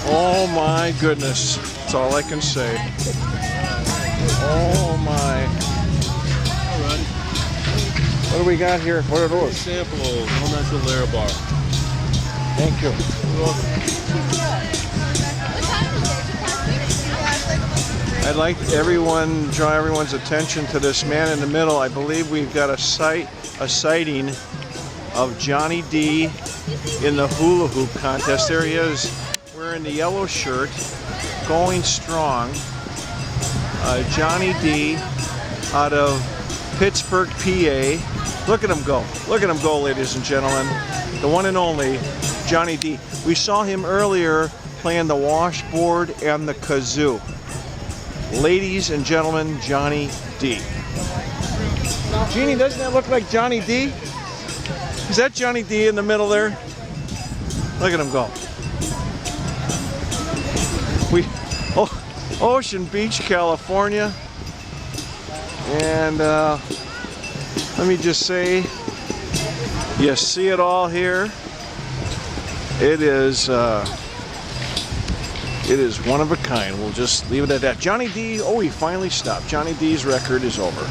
Oh my goodness. That's all I can say. Oh my. What do we got here? What are those? Sample natural layer bar. Thank you. I'd like draw everyone's attention to this man in the middle. I believe we've got a sighting of Johnny D in the hula hoop contest. There he is, wearing the yellow shirt, going strong. Johnny D out of Pittsburgh, PA. Look at him go. Look at him go, ladies and gentlemen. The one and only Johnny D. We saw him earlier playing the washboard and the kazoo. Ladies and gentlemen, Johnny D. Jeannie, doesn't that look like Johnny D? Is that Johnny D in the middle there? Look at him go. Ocean Beach, California. And let me just say, you see it all here. It is one of a kind. We'll just leave it at that. Johnny D, oh, he finally stopped. Johnny D's record is over.